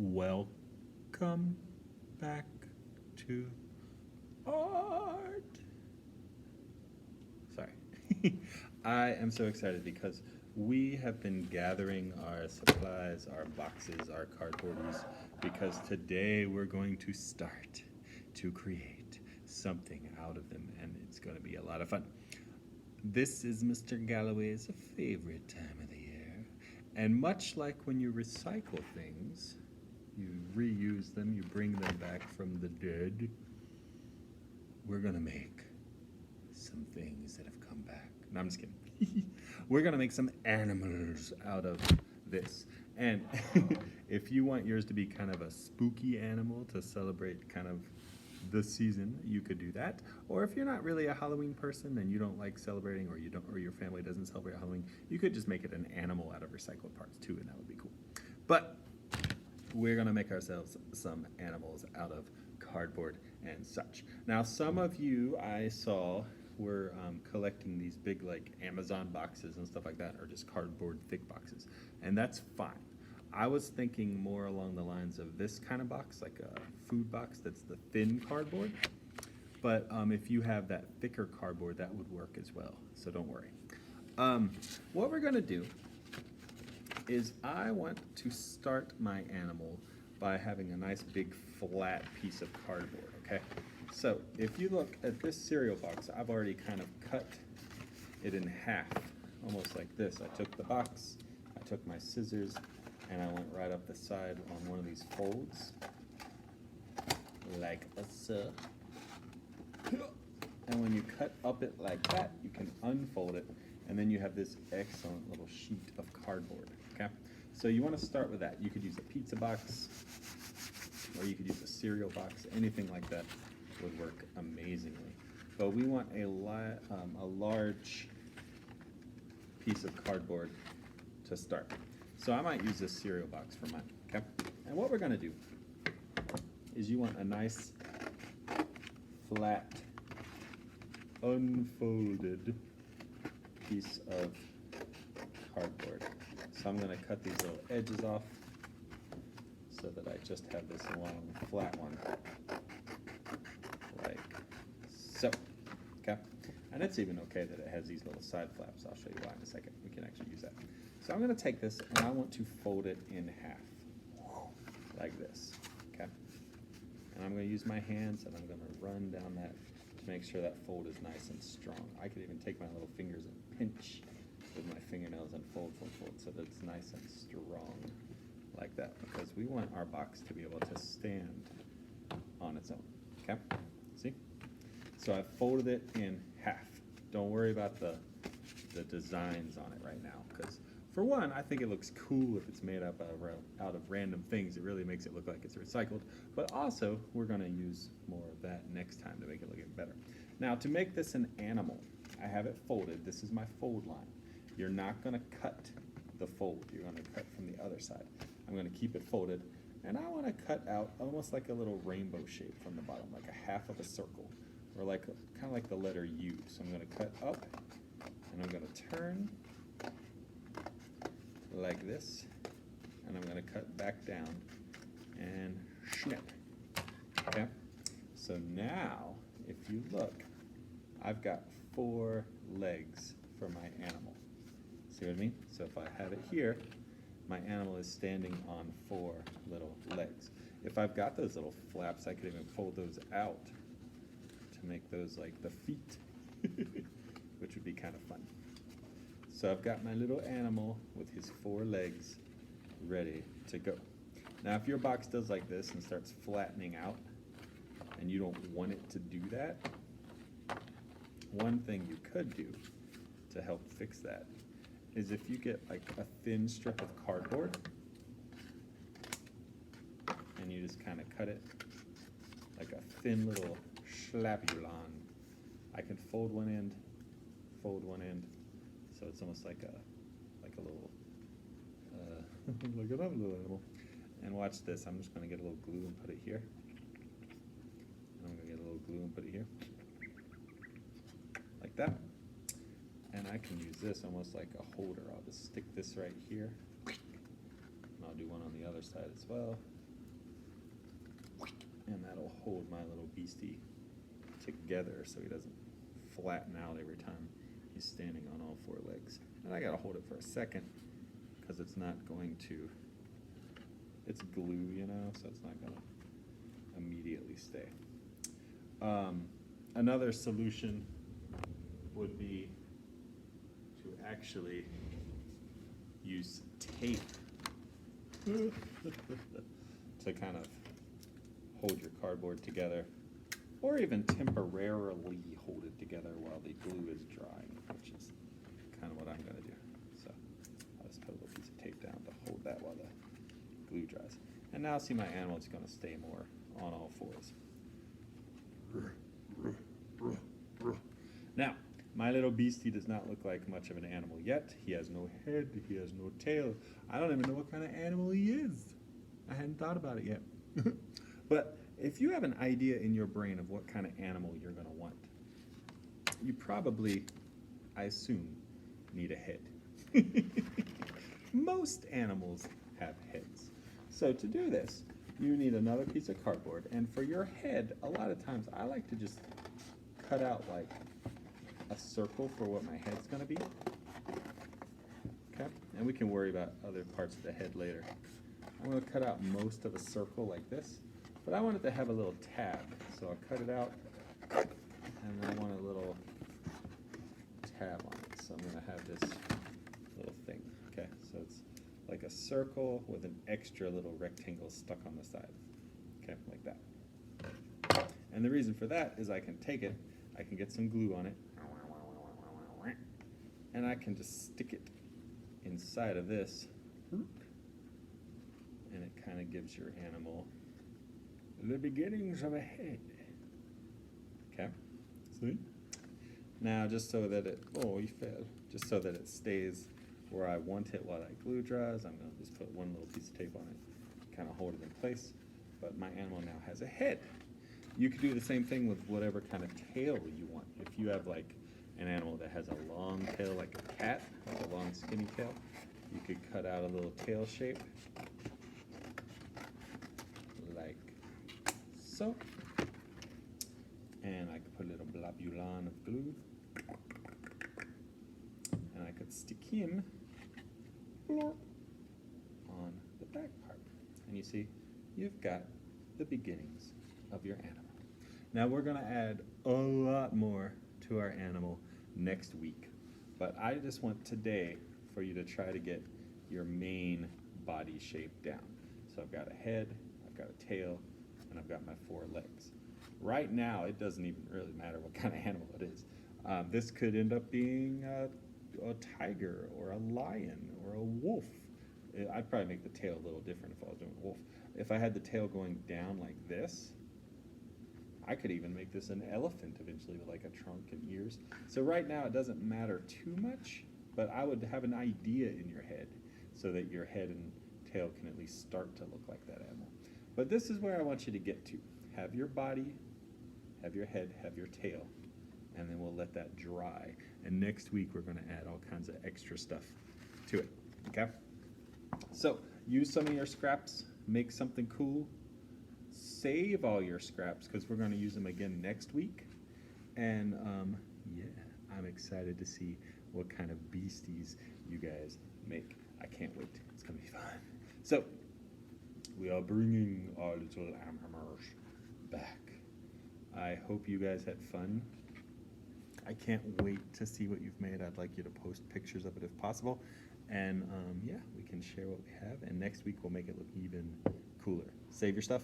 Welcome back to art. Sorry. I am so excited because we have been gathering our supplies, our boxes, our cardboardies, because today we're going to start to create something out of them, and it's going to be a lot of fun. This is Mr. Galloway's favorite time of the year, and much like when you recycle things, you reuse them, you bring them back from the dead. We're gonna make some things that have come back. No, I'm just kidding. We're gonna make some animals out of this. And if you want yours to be kind of a spooky animal to celebrate kind of the season, you could do that. Or if you're not really a Halloween person and you don't like celebrating, or you don't, or your family doesn't celebrate Halloween, you could just make it an animal out of recycled parts too, and that would be cool. But we're gonna make ourselves some animals out of cardboard and such. Now, some of you I saw were collecting these big like Amazon boxes and stuff like that, or just cardboard thick boxes, and that's fine. I was thinking more along the lines of this kind of box, like a food box that's the thin cardboard. But if you have that thicker cardboard, that would work as well, so don't worry. What we're gonna do is I want to start my animal by having a nice big flat piece of cardboard, okay? So if you look at this cereal box, I've already kind of cut it in half, almost like this. I took the box, I took my scissors, and I went right up the side on one of these folds, like so. And when you cut up it like that, you can unfold it, and then you have this excellent little sheet of cardboard, okay? So you want to start with that. You could use a pizza box, or you could use a cereal box. Anything like that would work amazingly. But we want a large piece of cardboard to start. So I might use this cereal box for mine, okay? And what we're gonna do is you want a nice, flat, unfolded piece of cardboard. So I'm gonna cut these little edges off so that I just have this long, flat one, like so, okay? And it's even okay that it has these little side flaps. I'll show you why in a second. We can actually use that. So I'm gonna take this and I want to fold it in half, like this, okay? And I'm gonna use my hands and I'm gonna run down that to make sure that fold is nice and strong. I could even take my little fingers and pinch with my fingernails and fold, so that it's nice and strong, like that, because we want our box to be able to stand on its own, okay? See? So I've folded it in half. Don't worry about the designs on it right now, because for one, I think it looks cool if it's made up out of random things. It really makes it look like it's recycled. But also, we're going to use more of that next time to make it look even better. Now, to make this an animal, I have it folded. This is my fold line. You're not going to cut the fold. You're going to cut from the other side. I'm going to keep it folded, and I want to cut out almost like a little rainbow shape from the bottom, like a half of a circle, or like kind of like the letter U. So I'm going to cut up, and I'm going to turn like this, and I'm going to cut back down and snip. Okay? So now, if you look, I've got 4 legs for my animal. See what I mean? So if I have it here, my animal is standing on 4 little legs. If I've got those little flaps, I could even fold those out to make those like the feet, which would be kind of fun. So I've got my little animal with his 4 legs ready to go. Now if your box does like this and starts flattening out and you don't want it to do that, one thing you could do to help fix that is if you get like a thin strip of cardboard and you just kind of cut it like a thin little schlabulon. I can fold one end, so it's almost like a little like another little animal. And watch this. I'm just going to get a little glue and put it here. And I'm going to get a little glue and put it here, like that. And I can use this almost like a holder. I'll just stick this right here. And I'll do one on the other side as well. And that'll hold my little beastie together so he doesn't flatten out every time he's standing on all four legs. And I gotta hold it for a second because it's not going to, it's glue, you know, so it's not gonna immediately stay. Another solution would be to actually use tape to kind of hold your cardboard together, or even temporarily hold it together while the glue is drying, which is kind of what I'm going to do. So I'll just put a little piece of tape down to hold that while the glue dries. And now see, my animal is going to stay more on all fours. Now, my little beastie does not look like much of an animal yet. He has no head, he has no tail. I don't even know what kind of animal he is. I hadn't thought about it yet. But if you have an idea in your brain of what kind of animal you're going to want, you probably, I assume, need a head. Most animals have heads. So to do this, you need another piece of cardboard. And for your head, a lot of times I like to just cut out like a circle for what my head's going to be. Okay? And we can worry about other parts of the head later. I'm going to cut out most of a circle like this, but I want it to have a little tab. So I'll cut it out, and I want a little tab on it. So I'm going to have this little thing. Okay, so it's like a circle with an extra little rectangle stuck on the side. Okay, like that. And the reason for that is I can take it, I can get some glue on it, and I can just stick it inside of this, and it kind of gives your animal the beginnings of a head. Okay, see? Now, just so that it, oh, you fell. Just so that it stays where I want it while that glue dries, I'm going to just put one little piece of tape on it, kind of hold it in place. But my animal now has a head. You could do the same thing with whatever kind of tail you want. If you have like an animal that has a long tail, like a cat, like a long skinny tail, you could cut out a little tail shape, like so. And I could put a little blobulon of glue, and I could stick him on the back part. And you see, you've got the beginnings of your animal. Now we're going to add a lot more to our animal next week, but I just want today for you to try to get your main body shape down. So I've got a head, I've got a tail, and I've got my four legs. Right now, it doesn't even really matter what kind of animal it is. This could end up being a tiger or a lion or a wolf. I'd probably make the tail a little different if I was doing a wolf. If I had the tail going down like this, I could even make this an elephant eventually with like a trunk and ears. So right now it doesn't matter too much, but I would have an idea in your head so that your head and tail can at least start to look like that animal. But this is where I want you to get to. Have your body, have your head, have your tail, and then we'll let that dry. And next week we're going to add all kinds of extra stuff to it, okay? So use some of your scraps, make something cool. Save all your scraps because we're going to use them again next week. And yeah, I'm excited to see what kind of beasties you guys make. I can't wait. It's going to be fun. So we are bringing our little animals back. I hope you guys had fun. I can't wait to see what you've made. I'd like you to post pictures of it if possible. And yeah, we can share what we have. And next week we'll make it look even cooler. Save your stuff.